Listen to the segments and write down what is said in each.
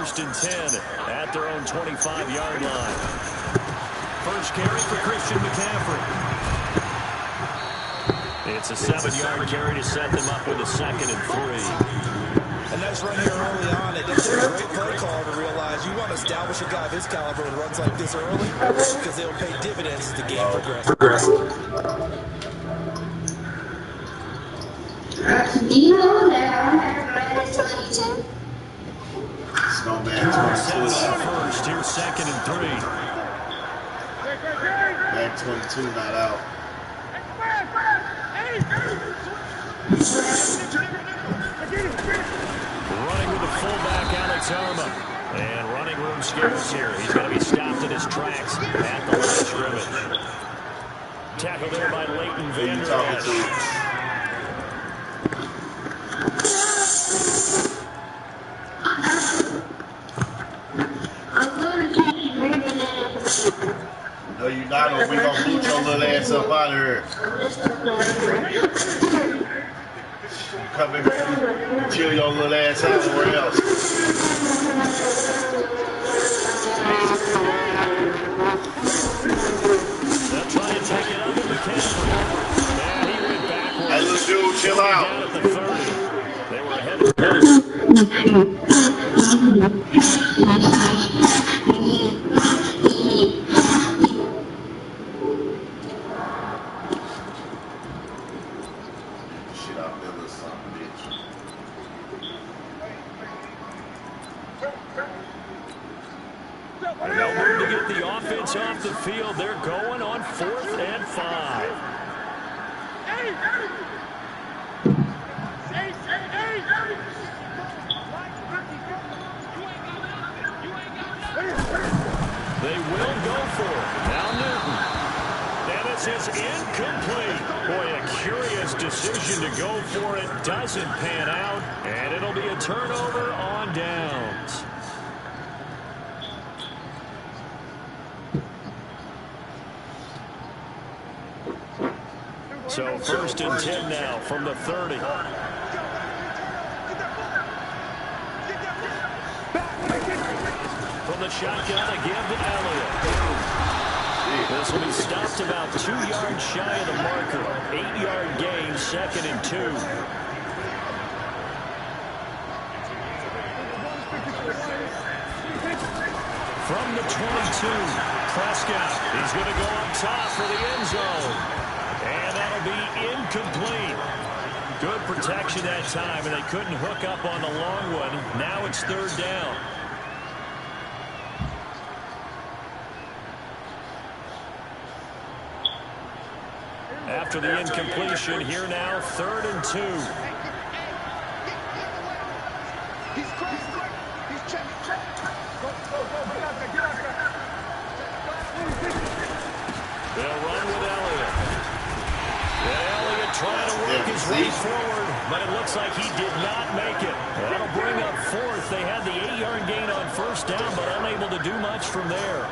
first and 10 at their own 25-yard line. First carry for Christian McCaffrey. It's a 7-yard carry to set them up with a 2nd and 3. And that's right here early on. It takes a great play call to realize you want to establish a guy of his caliber with runs like this early because they'll pay dividends as the game progresses. Do you know that I have read this on YouTube? Snowman 22. First, here's 2nd and 3. Man 22 not out. Running with the fullback, Alex Arma. And running room scarce here. He's going to be stopped in his tracks at the line of scrimmage. Tackle there by Leighton Vander Esch. No, you're not, or we gonna boot your little ass up out of here. Come in here and chill your little ass out somewhere else. They'll try to take it up in the camera. Yeah, he went backwards. Hey, little dude, chill out. Down at the 30. They were ahead of Shit out there, little son of a bitch. And they'll move to get the offense off the field. They're going on 4th and 5. They will go for it. Now Newton. And this is incomplete. Boy, a curious decision to go for it. Doesn't pan out. And it'll be a turnover on downs. So 1st and 10 now from the 30. From the shotgun, a give to Elliott. This will be stopped about 2 yards shy of the marker. 8-yard gain, 2nd and 2. From the 22, Prescott. He's going to go up top for the end zone. And that'll be incomplete. Good protection that time, and they couldn't hook up on the long one. Now it's 3rd down. After the incompletion, here now, 3rd and 2. They'll run with Elliott. And Elliott trying to work his way forward, but it looks like he did not make it. That'll bring up 4th. They had the 8-yard gain on 1st down, but unable to do much from there.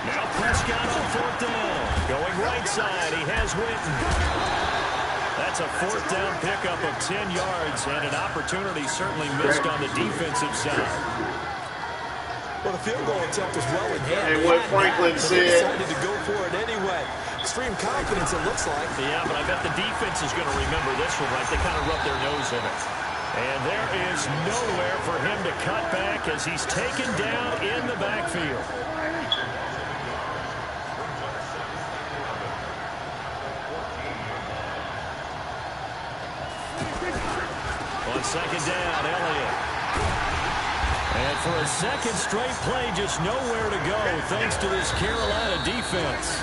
Now Prescott on 4th down. Going right side, he has Witten. That's a 4th down pickup of 10 yards, and an opportunity certainly missed on the defensive side. Well, the field goal attempt was well in hand. Hey, what Franklin said. Decided to go for it anyway. Extreme confidence, it looks like. Yeah, but I bet the defense is going to remember this one, right? They kind of rubbed their nose in it. And there is nowhere for him to cut back as he's taken down in the backfield. On 2nd down, Elliott. And for a 2nd straight play, just nowhere to go thanks to this Carolina defense.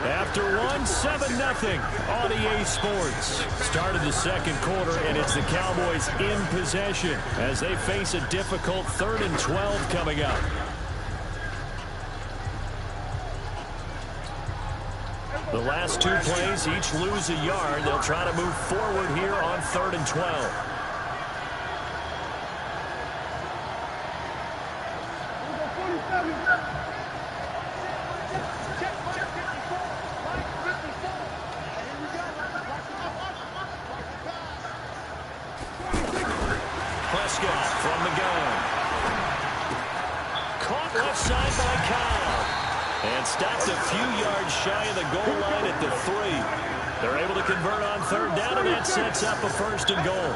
After one, 7-0 on EA Sports. Started the 2nd quarter, and it's the Cowboys in possession as they face a difficult 3rd and 12 coming up. The last 2 plays, each lose a yard. They'll try to move forward here on 3rd and 12. left side by Kyle. And stopped a few yards shy of the goal line at the 3. They're able to convert on third down, and that sets up a 1st and goal.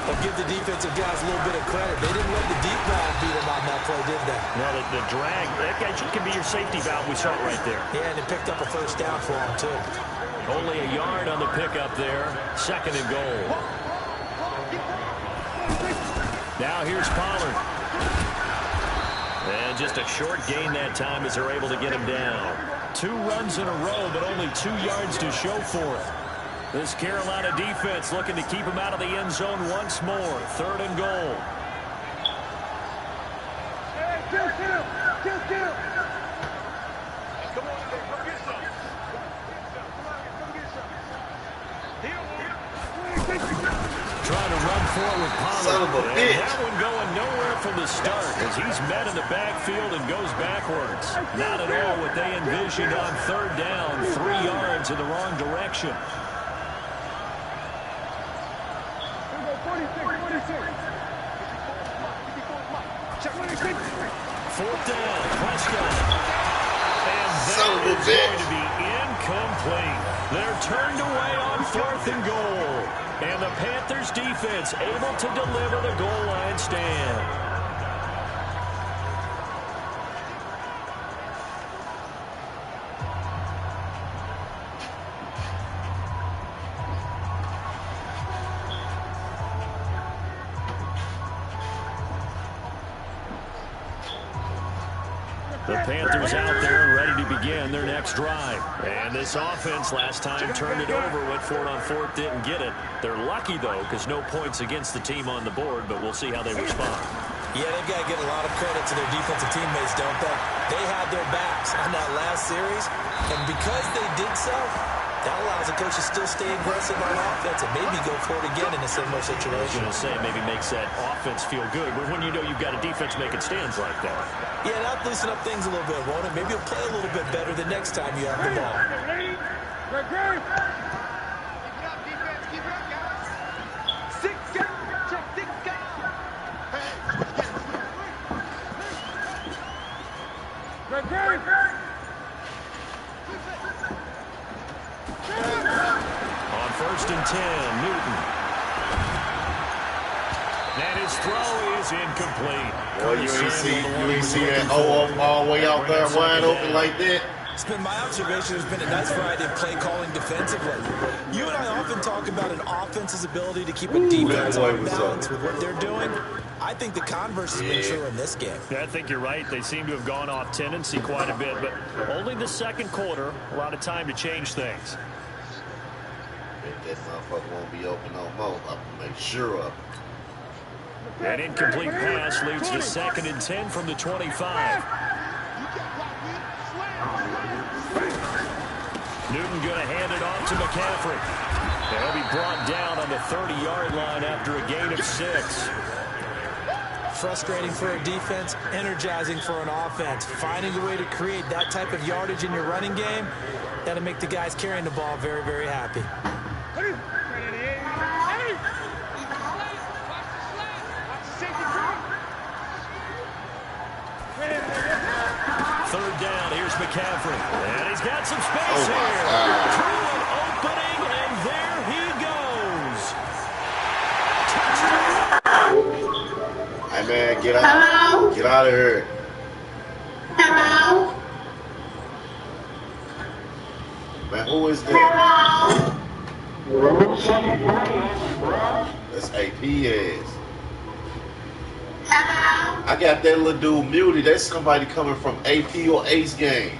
Well, give the defensive guys a little bit of credit. They didn't let the deep ball beat them on that play, did they? No, the drag, that guy can be your safety valve. We saw it right there. Yeah, and it picked up a 1st down for them, too. Only a yard on the pickup there. 2nd and goal. Now here's Pollard. And just a short gain that time as they're able to get him down. 2 runs in a row, but only 2 yards to show for it. This Carolina defense looking to keep him out of the end zone once more. 3rd and goal. Trying to run forward with Pollard. Son of a bitch. And that one going nowhere from the start as he's met in the backfield and goes backwards. Not at all what they envisioned on 3rd down. 3 yards in the wrong direction. 4th down. Prescott. And that is going to be incomplete. They're turned away on 4th and goal. And the Panthers defense able to deliver the goal line stand. The Panthers out there and ready to begin their next drive. And this offense last time turned it over, went for it on 4th, didn't get it. They're lucky, though, because no points against the team on the board, but we'll see how they respond. Yeah, they've got to give a lot of credit to their defensive teammates, don't they? They had their backs on that last series, and because they did so, that allows the coach to still stay aggressive on offense and maybe go for it again in a similar situation. I was going to say, maybe makes that offense feel good, but when you know you've got a defense making stands like that. Yeah, that'll loosen up things a little bit, won't it? Maybe you'll play a little bit better the next time you have the ball. On 1st and 10, Newton. And his throw is incomplete. Boy, you ain't see that all the way out there wide open like that. It's been my observation. There's been a nice variety of play calling defensively. You and I often talk about an offense's ability to keep a defense on balance with what they're doing. I think the converse has been true in this game. Yeah, I think you're right. They seem to have gone off tendency quite a bit, but only the 2nd quarter, a lot of time to change things. That motherfucker won't be open no more. I'm gonna make sure of it. An incomplete pass leads to 2nd and 10 from the 25. Newton going to hand it off to McCaffrey. And he'll be brought down on the 30-yard line after a gain of 6. Frustrating for a defense, energizing for an offense. Finding a way to create that type of yardage in your running game, that'll make the guys carrying the ball very, very happy. 3rd down, here's McCaffrey. And he's got some space here. Through an opening, and there he goes. Touchdown. Hey, man, get out. Hello? Get out of here. Hello? Man, who is that? Hello? That's AP ass. Hello? I got that little dude muted. That's somebody coming from AP or Ace game.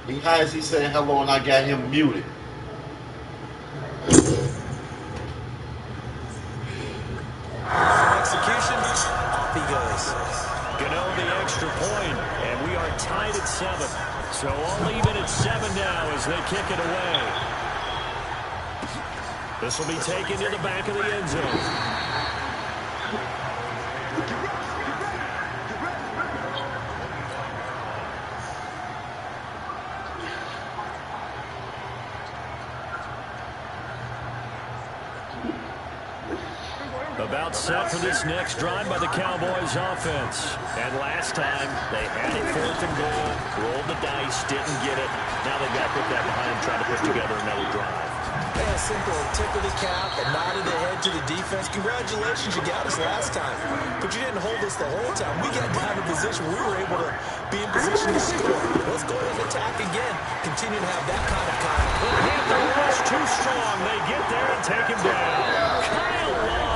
He hides, he's saying hello, and I got him muted. Execution, off he goes. Gano the extra point, and we are tied at 7. So all even at 7 now as they kick it away. This will be taken to the back of the end zone. About set for this next drive by the Cowboys offense. And last time, they had it 4th and goal, rolled the dice, didn't get it. Now they've got to put that behind them, trying to put together another drive. Yeah, simple tip of the cap, a nod of the head to the defense. Congratulations, you got us last time. But you didn't hold us the whole time. We got down in position. We were able to be in position to score. Let's go ahead and attack again. Continue to have that kind of confidence. The Panther rush too strong. They get there and take him down. Kyle Love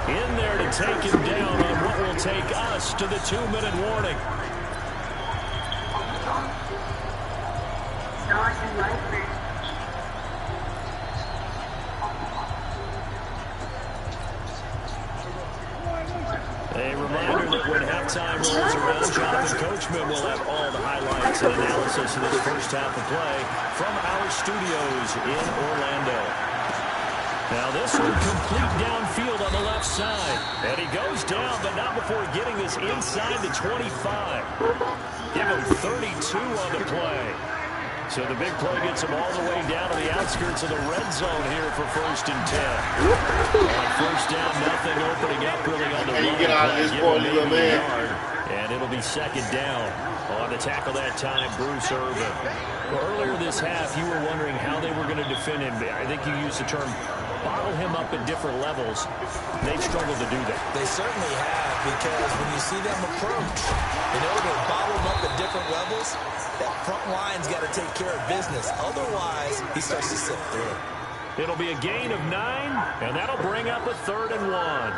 in there to take him down on what will take us to the 2-minute warning. A reminder that when halftime rolls around, Jonathan Coachman will have all the highlights and analysis of this first half of play from our studios in Orlando. Now this one complete downfield on the left side. And he goes down, but not before getting this inside the 25. Give him 32 on the play. So the big play gets him all the way down to the outskirts of the red zone here for 1st and 10. On first down, nothing opening up really on the run. Get out of this boy, little man. And it'll be 2nd down. On the tackle that time, Bruce Irvin. Well, earlier this half, you were wondering how they were going to defend him. I think you used the term bottle him up at different levels. They've struggled to do that. They certainly have, because when you see them approach, in order to bottle him up at different levels, that front line's got to take care of business. Otherwise, he starts to slip through. It'll be a gain of 9, and that'll bring up a 3rd and 1.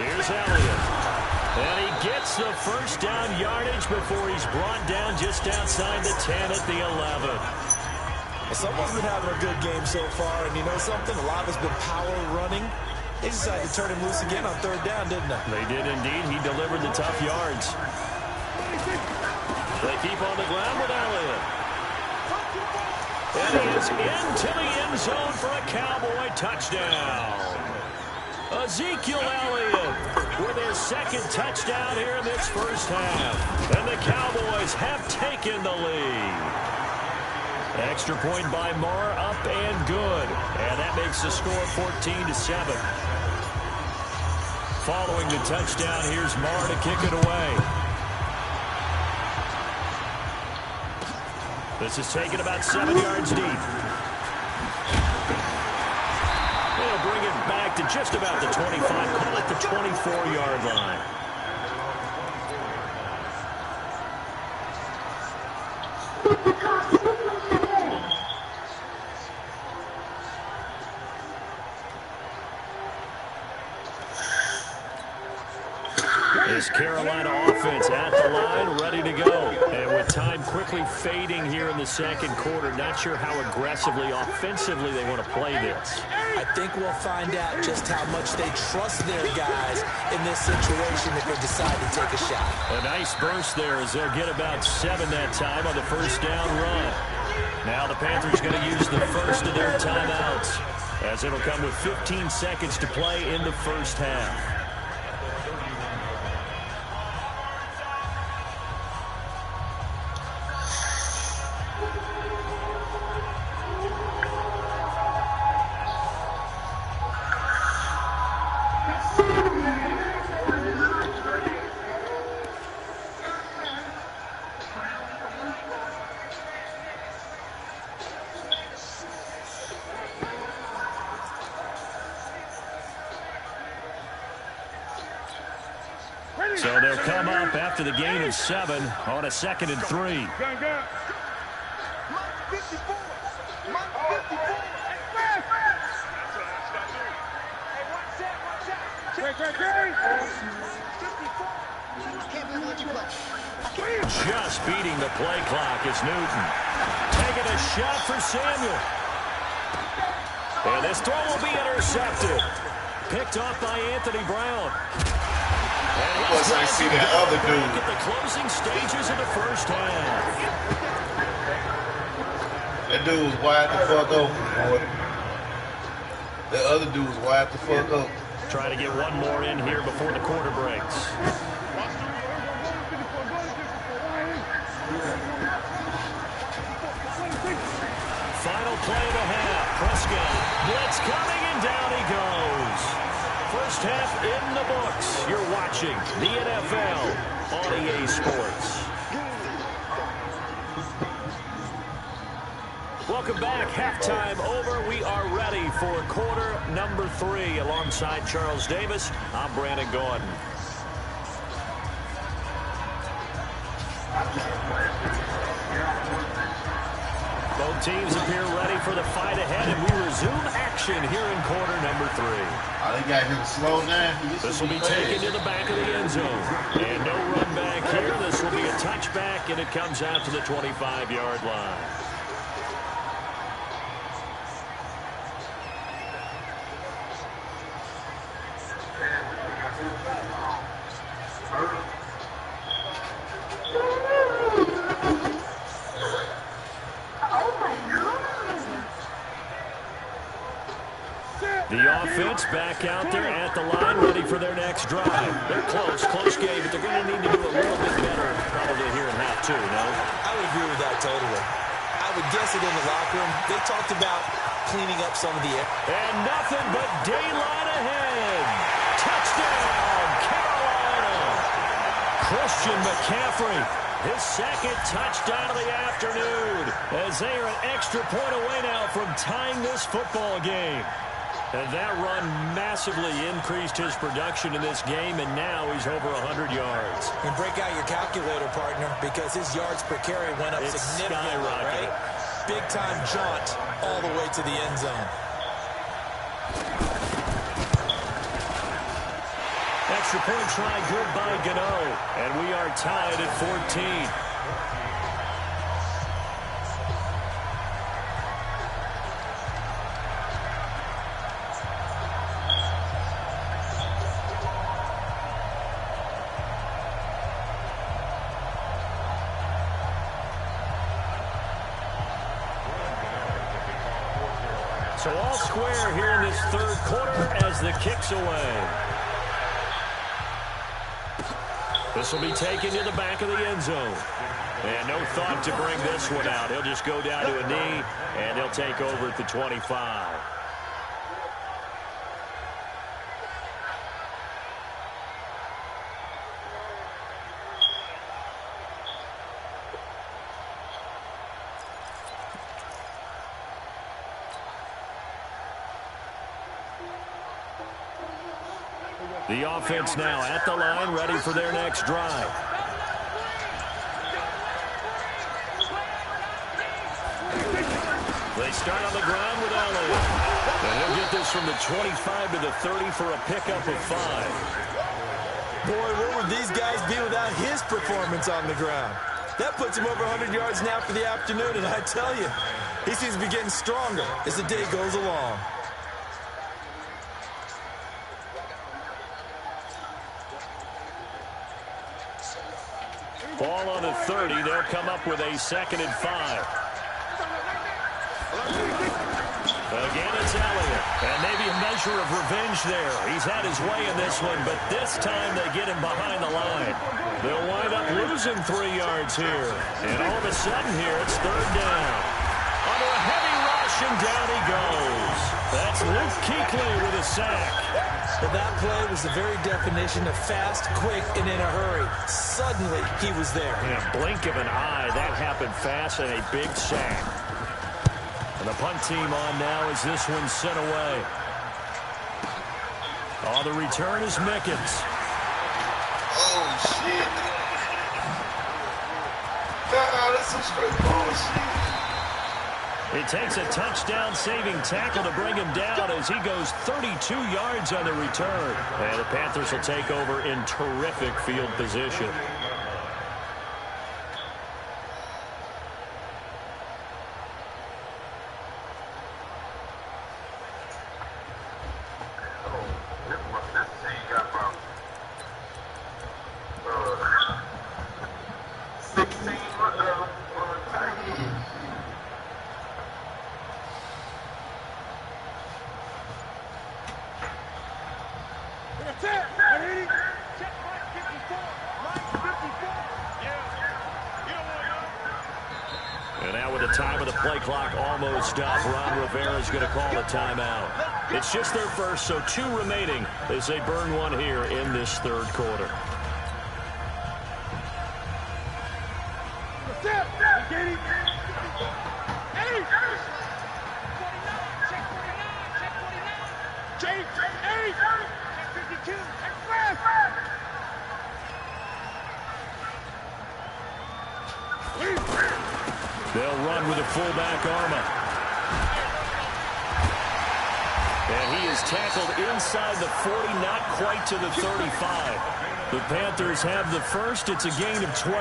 Here's Elliott. And he gets the first down yardage before he's brought down just outside the 10 at the 11. Well, someone's been having a good game so far, and you know something? A lot of it's been power running. They decided to turn him loose again on 3rd down, didn't they? They did indeed. He delivered the tough yards. They keep on the ground with Elliott. And he is into the end zone for a Cowboy touchdown. Ezekiel Elliott with his 2nd touchdown here in this first half. And the Cowboys have taken the lead. Extra point by Marr, up and good. And that makes the score 14-7. Following the touchdown, here's Marr to kick it away. This is taken about 7 yards deep. They'll bring it back to just about the 25, call it the 24-yard line. This Carolina offense at the line, ready to go. And with time quickly fading here in the 2nd quarter, not sure how aggressively, offensively they want to play this. I think we'll find out just how much they trust their guys in this situation if they decide to take a shot. A nice burst there as they'll get about 7 that time on the first down run. Now the Panthers going to use the first of their timeouts, as it'll come with 15 seconds to play in the first half. So they'll come up after the gain of 7 on a 2nd and 3. Just beating the play clock is Newton. Taking a shot for Samuel. And this throw will be intercepted. Picked off by Anthony Brown. Plus, I see that other dude. At the closing stages of the first half. That dude was wide the fuck open, boy. The other dude was wide the fuck up. Trying to get one more in here before the quarter breaks. Final play of the half. Prescott. Blitz coming, and down he goes. First half in the books. You're watching the NFL on EA Sports. Welcome back. Halftime over. We are ready for quarter number 3. Alongside Charles Davis, I'm Brandon Gordon. Both teams appear ready for the fight ahead, and we resume action here in quarter number 3. Oh, they got him to slow down. This will be taken to the back of the end zone. And no run back here. This will be a touchback, and it comes out to the 25-yard line. The offense back out there at the line, ready for their next drive. They're close game, but they're going to need to do a little bit better probably here in half 2, no? I would agree with that totally. I would guess it in the locker room. They talked about cleaning up some of the air. And nothing but daylight ahead. Touchdown, Carolina. Christian McCaffrey, his second touchdown of the afternoon, as they are an extra point away now from tying this football game. And that run massively increased his production in this game, and now he's over 100 yards. And break out your calculator, partner, because his yards per carry went up significantly, right? Big-time jaunt all the way to the end zone. Extra point try good by Gano, and we are tied at 14. So all square here in this third quarter as the kick's away. This will be taken to the back of the end zone. And no thought to bring this one out. He'll just go down to a knee, and he'll take over at the 25. The offense now at the line, ready for their next drive. They start on the ground with Elliott. And he'll get this from the 25 to the 30 for a pickup of 5. Boy, where would these guys be without his performance on the ground? That puts him over 100 yards now for the afternoon, and I tell you, he seems to be getting stronger as the day goes along. Ball on the 30. They'll come up with a 2nd and 5. Again, it's Elliott. And maybe a measure of revenge there. He's had his way in this one, but this time they get him behind the line. They'll wind up losing 3 yards here. And all of a sudden here, it's 3rd down. Under a heavy rush, and down he goes. That's Luke Kuechly with a sack. But that play was the very definition of fast, quick, and in a hurry. Suddenly, he was there. In a blink of an eye, that happened fast, and a big sack. And the punt team on now as this one's sent away. Oh, the return is Mickens. Oh, shit. That's some straight bullshit. It takes a touchdown-saving tackle to bring him down as he goes 32 yards on the return. And the Panthers will take over in terrific field position. time of the play clock almost stopped. Ron Rivera's going to call a timeout. It's just their first, so 2 remaining as they burn one here in this third quarter. They'll run with a fullback Arma. And he is tackled inside the 40, not quite to the 35. The Panthers have the first. It's a gain of 12.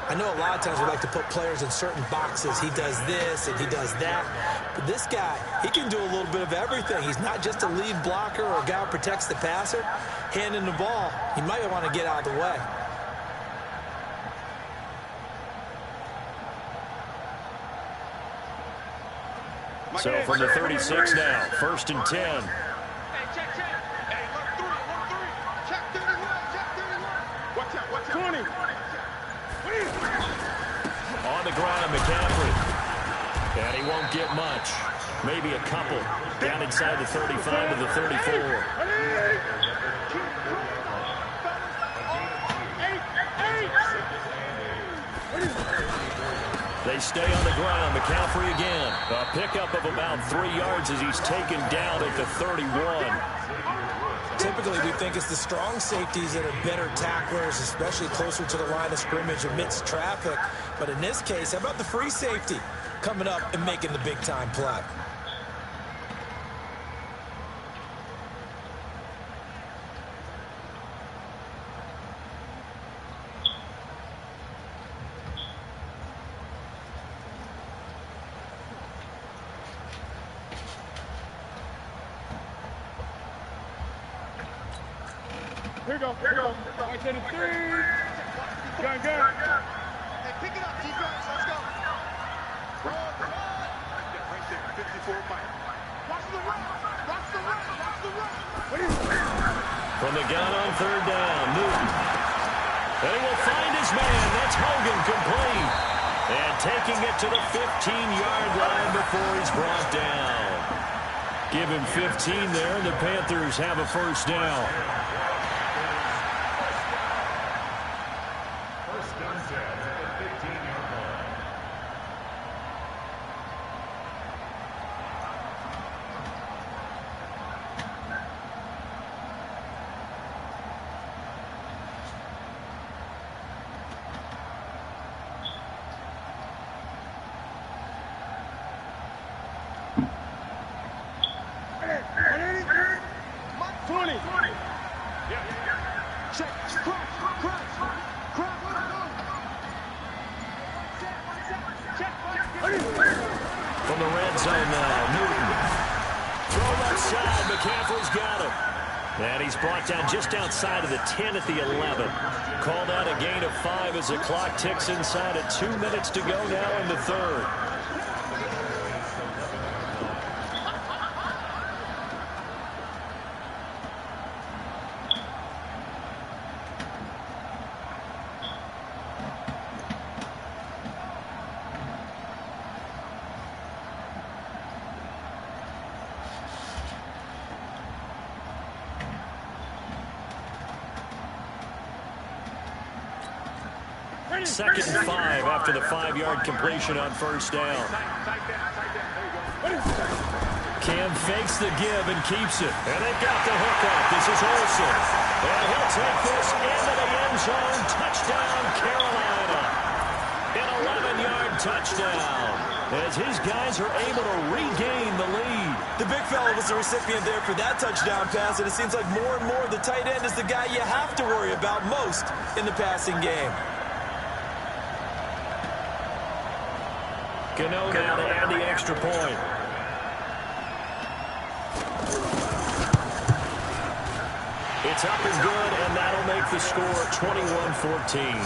I know a lot of times we like to put players in certain boxes. He does this and he does that. But this guy, he can do a little bit of everything. He's not just a lead blocker or a guy who protects the passer. Handing the ball, he might want to get out of the way. So from the 36 now, 1st and 10. On the ground, McCaffrey. And he won't get much. Maybe a couple. Down inside the 35 to the 34. They stay on the ground. McCaffrey again. A pickup of about 3 yards as he's taken down at the 31. Typically, we think it's the strong safeties that are better tacklers, especially closer to the line of scrimmage amidst traffic. But in this case, how about the free safety coming up and making the big-time play? Here we go. White 3. Gun. Hey, pick it up, defense. Let's go. Run. Right there, 54 Mike. Watch the run. From the gun on 3rd down, Newton. And he will find his man. That's Hogan complete. And taking it to the 15-yard line before he's brought down. Give him 15 there, and the Panthers have a first down. From the red zone now, Newton. Throw left side, McCaffrey's got him. And he's brought down just outside of the 10 at the 11. Called out a gain of 5 as the clock ticks inside at 2 minutes to go now in the third. Second and 5 after the 5-yard completion on first down. Cam fakes the give and keeps it. And they've got the hookup. This is Olsen. And he'll take this into the end zone. Touchdown, Carolina. An 11-yard touchdown. As his guys are able to regain the lead. The big fella was the recipient there for that touchdown pass, and it seems like more and more the tight end is the guy you have to worry about most in the passing game. Cano now to add the extra point. It's up and good, and that'll make the score 21-14.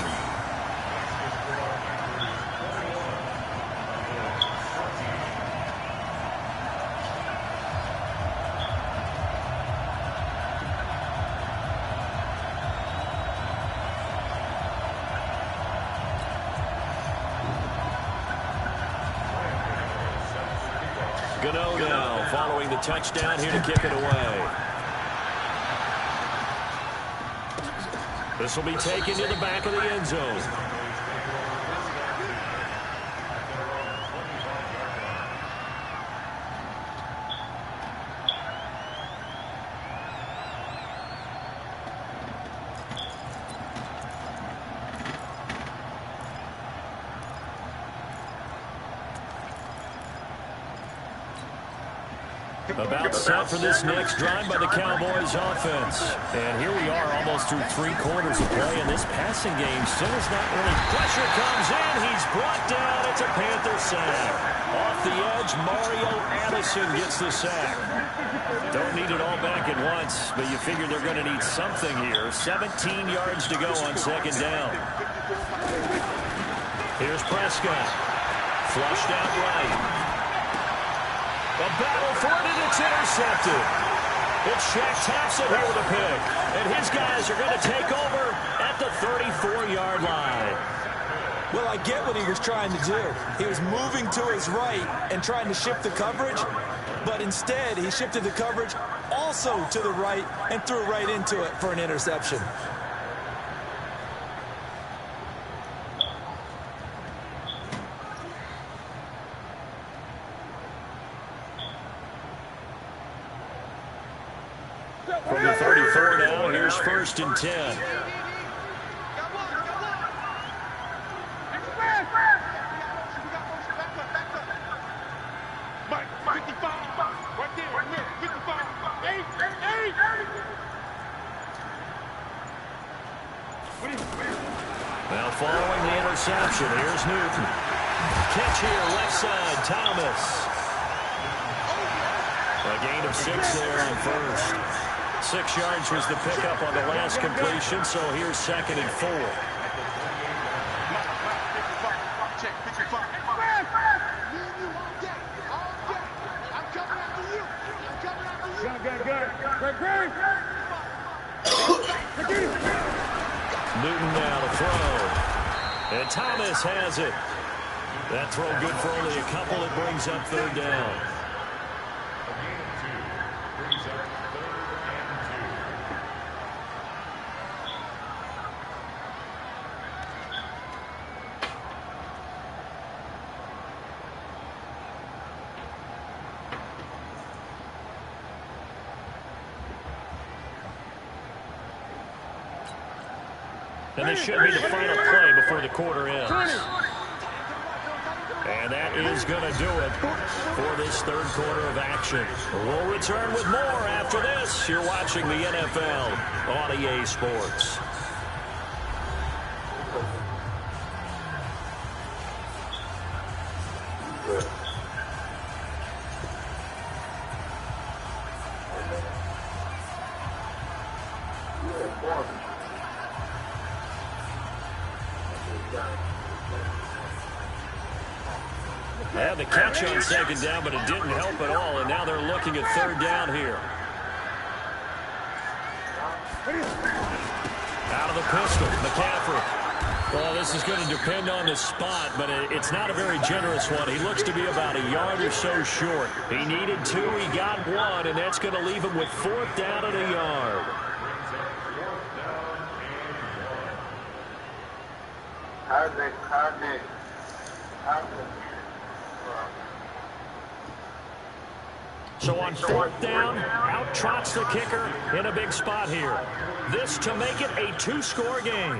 Gano now following the touchdown here to kick it away. This will be taken to the back of the end zone. About set for this next drive by the Cowboys offense. And here we are almost through 3 quarters of play, and this passing game still is not really. Pressure comes in. He's brought down. It's a Panther sack. Off the edge, Mario Addison gets the sack. Don't need it all back at once, but you figure they're going to need something here. 17 yards to go on second down. Here's Prescott. Flushed out right. A battle for it, and it's intercepted. It's Shaq Thompson here with a pick. And his guys are going to take over at the 34-yard line. Well, I get what he was trying to do. He was moving to his right and trying to shift the coverage, but instead he shifted the coverage also to the right and threw right into it for an interception. From the 34 now, here's 1st and 10. Now following the interception, here's Newton. Catch here, left side, Thomas. A gain of 6 there on first. 6 yards was the pickup on the last completion, so here's 2nd and 4. Newton now to throw. And Thomas has it. That throw good for only a couple. It brings up 3rd down. And this should be the final play before the quarter ends. And that is going to do it for this 3rd quarter of action. We'll return with more after this. You're watching the NFL on EA Sports. Had the catch on 2nd down, but it didn't help at all, and now they're looking at 3rd down here. Out of the pistol, McCaffrey. Well, this is going to depend on the spot, but it's not a very generous one. He looks to be about a yard or so short. He needed 2, he got 1, and that's going to leave him with 4th down and a yard. So on 4th down, out trots the kicker in a big spot here. This to make it a 2-score game.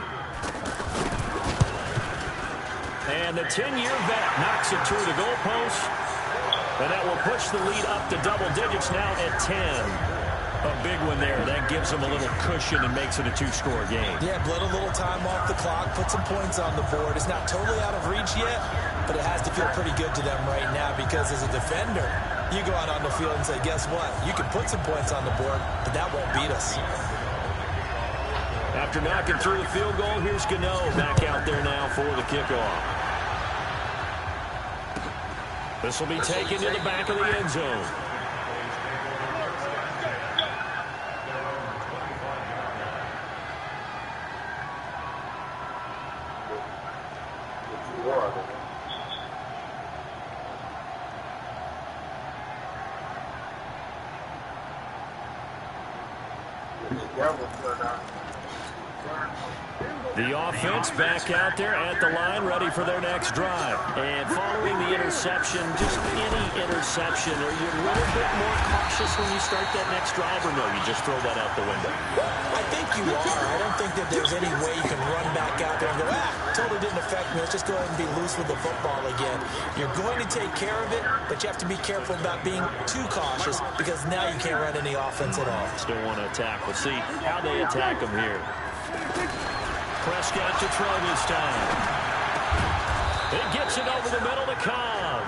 And the 10-year vet knocks it through the goalpost. And that will push the lead up to double digits now at 10. A big one there. That gives them a little cushion and makes it a 2-score game. Yeah, blood a little time off the clock, put some points on the board. It's not totally out of reach yet, but it has to feel pretty good to them right now because as a defender, you go out on the field and say, guess what? You can put some points on the board, but that won't beat us. After knocking through the field goal, here's Gano back out there now for the kickoff. This will be taken to the back of the end zone. The offense back out there at the line, ready for their next drive. And following the interception, just any interception, are you a little bit more cautious when you start that next drive, or no, you just throw that out the window? I think you are. I don't think that there's any way you can run back out there and go, totally didn't affect me. Let's just go ahead and be loose with the football again. You're going to take care of it, but you have to be careful about being too cautious because now you can't run any offense at all. Still want to attack. We'll see how they attack them here. Prescott to throw this time. It gets it over the middle to Cobb.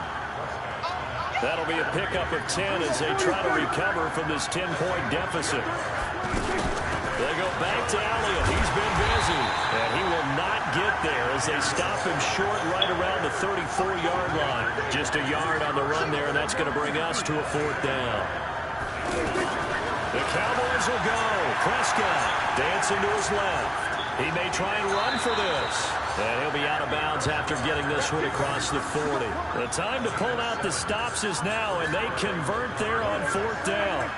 That'll be a pickup of 10 as they try to recover from this 10-point deficit. They go back to Elliott. He's been busy. And he will not get there as they stop him short right around the 34-yard line. Just a yard on the run there, and that's going to bring us to a 4th down. The Cowboys will go. Prescott dancing to his left. He may try and run for this. And he'll be out of bounds after getting this one across the 40. The time to pull out the stops is now, and they convert there on 4th down.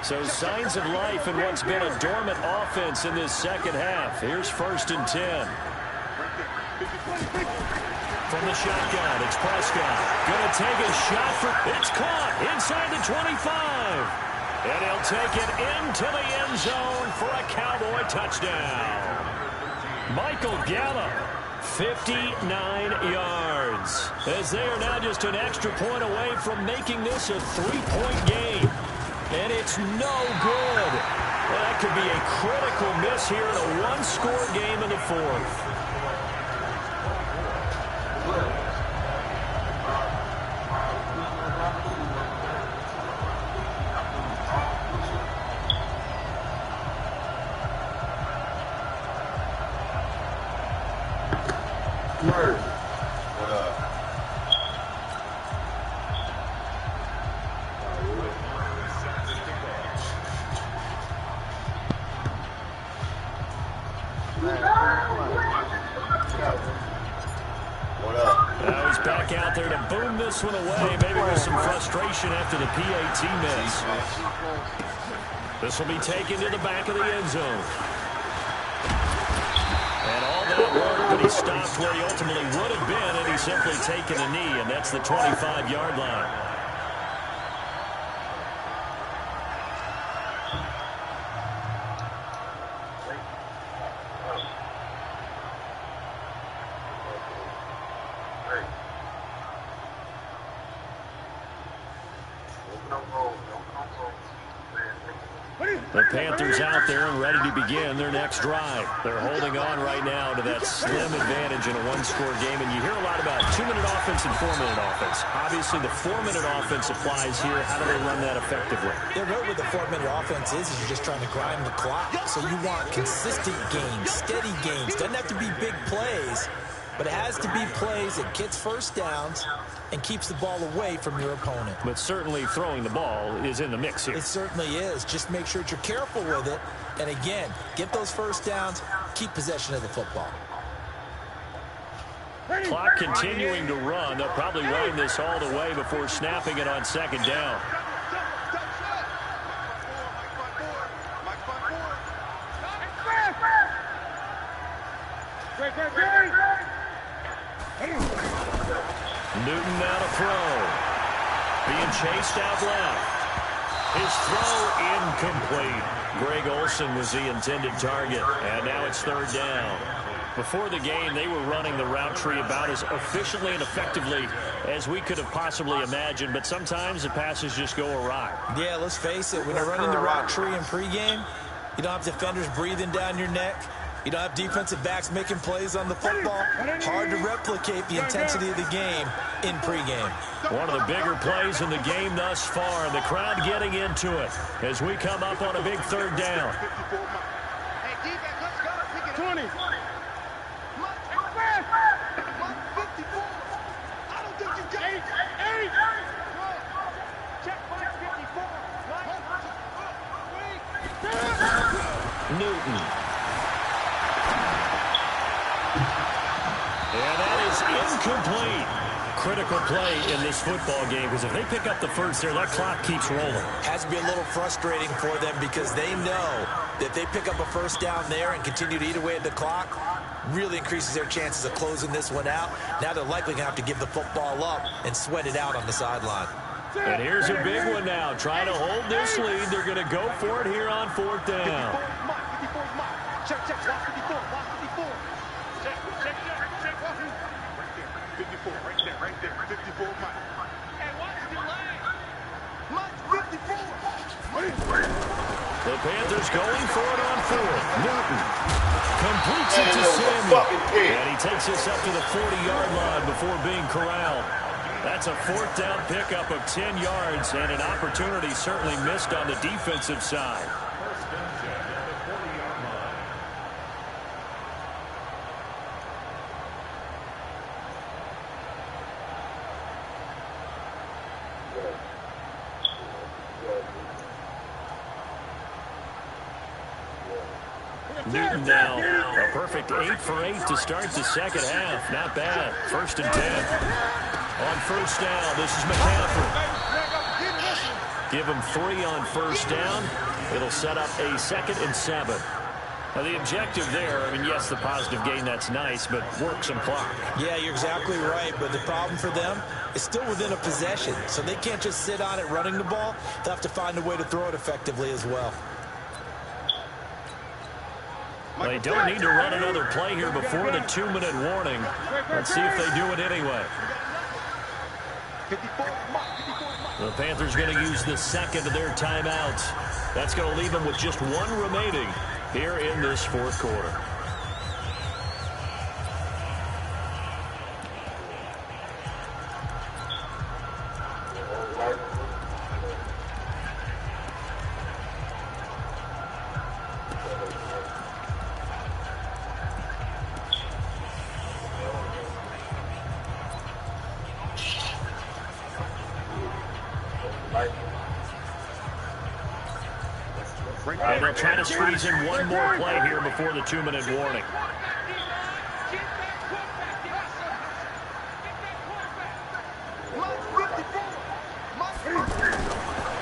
So signs of life in what's been a dormant offense in this second half. Here's 1st and 10. From the shotgun, it's Prescott. Going to take a shot for... It's caught inside the 25. And he'll take it into the end zone for a Cowboy touchdown. Michael Gallup, 59 yards. As they are now just an extra point away from making this a 3-point game. And it's no good. Well, that could be a critical miss here in a one-score game in the 4th. Now he's back out there to boom this one away, maybe with some frustration after the PAT miss. This will be taken to the back of the end zone. And all that work, but he stopped where he ultimately would have been, and he's simply taken a knee, and that's the 25-yard line. The Panthers out there and ready to begin their next drive. They're holding on right now to that slim advantage in a one-score game. And you hear a lot about 2-minute offense and 4-minute offense. Obviously, the 4-minute offense applies here. How do they run that effectively? They're right with the 4-minute offense is you're just trying to grind the clock. So you want consistent games, steady games. Doesn't have to be big plays, but it has to be plays that gets first downs and keeps the ball away from your opponent. But certainly throwing the ball is in the mix here. It certainly is. Just make sure that you're careful with it. And again, get those first downs, keep possession of the football. Clock continuing to run. They'll probably run this all the way before snapping it on 2nd down. Newton now to throw. Being chased out left. His throw incomplete. Greg Olsen was the intended target. And now it's 3rd down. Before the game, they were running the route tree about as efficiently and effectively as we could have possibly imagined. But sometimes the passes just go awry. Yeah, let's face it. When you're running the route tree in pregame, you don't have defenders breathing down your neck. You don't have defensive backs making plays on the football. Hard to replicate the intensity of the game in pregame. One of the bigger plays in the game thus far, and the crowd getting into it as we come up on a big 3rd down. Hey, defense, let's go. Pick it 20. 54. I don't think you got it. 8. Check 54. Newton. And that is incomplete. Critical play in this football game, because if they pick up the first there, that clock keeps rolling. Has to be a little frustrating for them because they know If they pick up a first down there and continue to eat away at the clock, really increases their chances of closing this one out. Now they're likely going to have to give the football up and sweat it out on the sideline. And here's a big one now. Trying to hold this lead. They're going to go for it here on 4th down. 54 is mine. Check, watch 54, watch 54. Check. Right there. 54 is mine. Hey, watch the line. Mike's 54. The Panthers going for it on 4th. Newton completes it to Samuel. And he takes this up to the 40-yard line before being corralled. That's a 4th down pickup of 10 yards and an opportunity certainly missed on the defensive side. Newton now, a perfect 8 for 8 to start the second half. Not bad. 1st and 10. On 1st down, this is McCaffrey. Give him 3 on 1st down. It'll set up a 2nd and 7. Now, the objective there, I mean, yes, the positive gain, that's nice, but work some clock. Yeah, you're exactly right, but the problem for them is still within a possession, so they can't just sit on it running the ball. They'll have to find a way to throw it effectively as well. They don't need to run another play here before the 2-minute warning. Let's see if they do it anyway. The Panthers going to use the 2nd of their timeouts. That's going to leave them with just 1 remaining here in this 4th quarter. And they'll try to squeeze in one more play here before the 2-minute warning.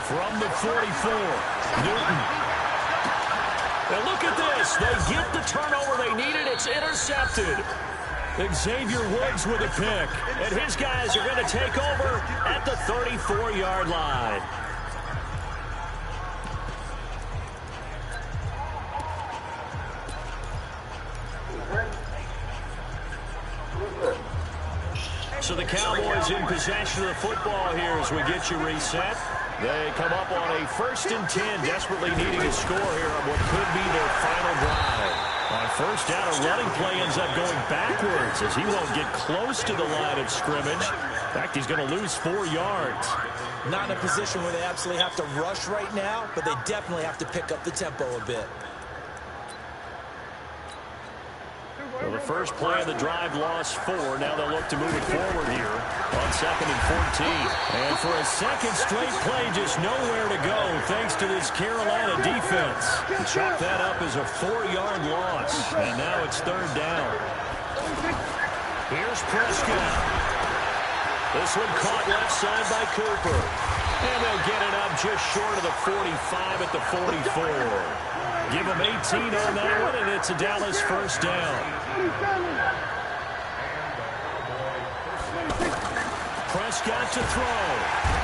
From the 44, Newton. Now look at this. They get the turnover they needed. It's intercepted. Xavier Woods with a pick. And his guys are going to take over at the 34-yard line. So the Cowboys in possession of the football here as we get you reset. They come up on a 1st and 10, desperately needing a score here on what could be their final drive. On 1st down, a running play ends up going backwards as he won't get close to the line of scrimmage. In fact, he's going to lose 4 yards. Not in a position where they absolutely have to rush right now, but they definitely have to pick up the tempo a bit. Well, the first play of the drive lost 4. Now they'll look to move it forward here on 2nd and 14. And for a second straight play, just nowhere to go thanks to this Carolina defense. And chalk that up as a 4-yard loss. And now it's 3rd down. Here's Prescott. This one caught left side by Cooper. And they'll get it up just short of the 45 at the 44. Give them 18 on that one, and it's a Dallas 1st down. Prescott to throw.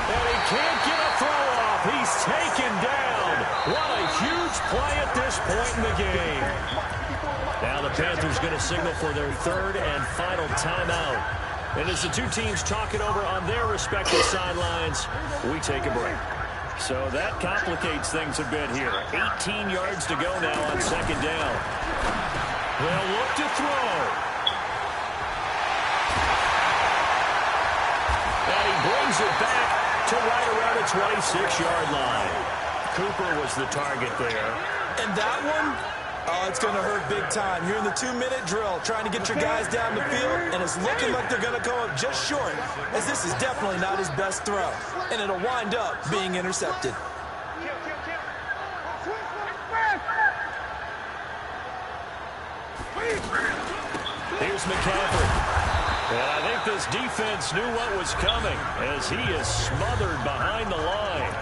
And he can't get a throw off. He's taken down. What a huge play at this point in the game. Now the Panthers going to signal for their 3rd and final timeout. And as the two teams talk it over on their respective sidelines, we take a break. So that complicates things a bit here. 18 yards to go now on 2nd down. They'll look to throw. And he brings it back to right around the 26-yard line. Cooper was the target there. And that one, oh, it's going to hurt big time. You're in the 2-minute drill trying to get your guys down the field, and it's looking like they're going to come up just short, as this is definitely not his best throw. And it'll wind up being intercepted. Here's McCaffrey. And I think this defense knew what was coming as he is smothered behind the line.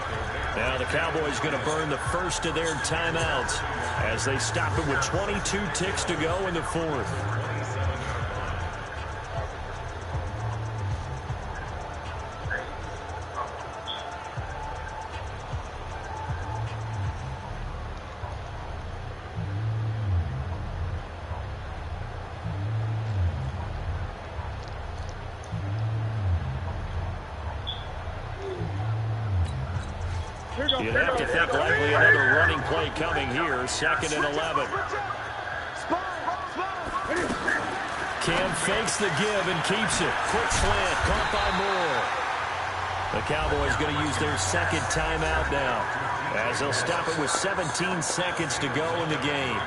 Now the Cowboys going to burn the first of their timeouts as they stop it with 22 ticks to go in the fourth. You'd have to think likely another running play coming here. 2nd and 11. Cam fakes the give and keeps it. Quick slant, caught by Moore. The Cowboys going to use their second timeout now, as they'll stop it with 17 seconds to go in the game.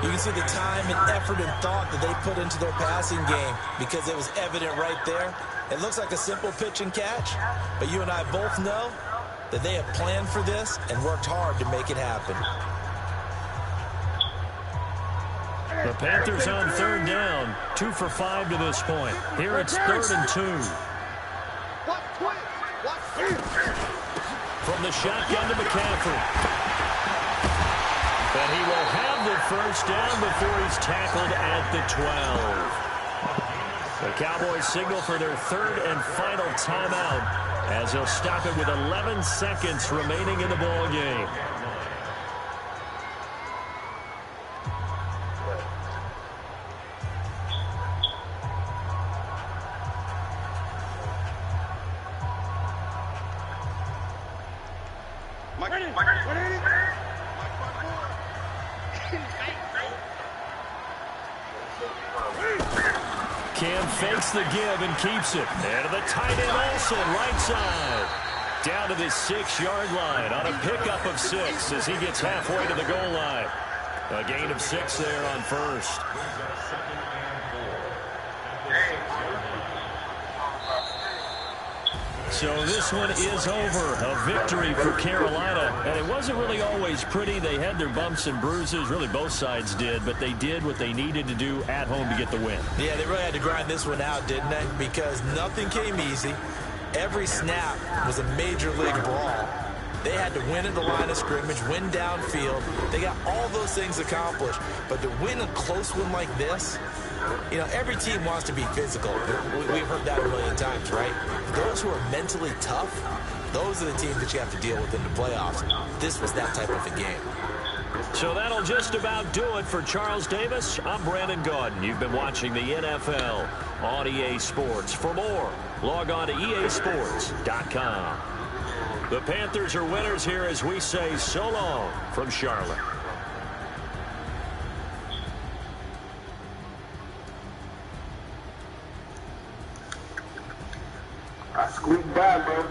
You can see the time and effort and thought that they put into their passing game because it was evident right there. It looks like a simple pitch and catch, but you and I both know that they have planned for this and worked hard to make it happen. The Panthers on 3rd down, 2 for 5 to this point. Here it's 3rd and 2. From the shotgun to McCaffrey. But he will have the first down before he's tackled at the 12. The Cowboys signal for their 3rd and final timeout, as they'll stop it with 11 seconds remaining in the ball game. Cam fakes the give and keeps it. And to the tight end Olsen, right side. Down to the 6-yard line on a pickup of 6 as he gets halfway to the goal line. A gain of 6 there on first. So this one is over. A victory for Carolina. And it wasn't really always pretty. They had their bumps and bruises. Really, both sides did. But they did what they needed to do at home to get the win. Yeah, they really had to grind this one out, didn't they? Because nothing came easy. Every snap was a major league brawl. They had to win at the line of scrimmage, win downfield. They got all those things accomplished. But to win a close one like this, you know, every team wants to be physical. We've heard that a million times, right? Those who are mentally tough, those are the teams that you have to deal with in the playoffs. This was that type of a game. So that'll just about do it for Charles Davis. I'm Brandon Gaudin. You've been watching the NFL on EA Sports. For more, log on to easports.com. The Panthers are winners here as we say so long from Charlotte. I squeaked by, bro.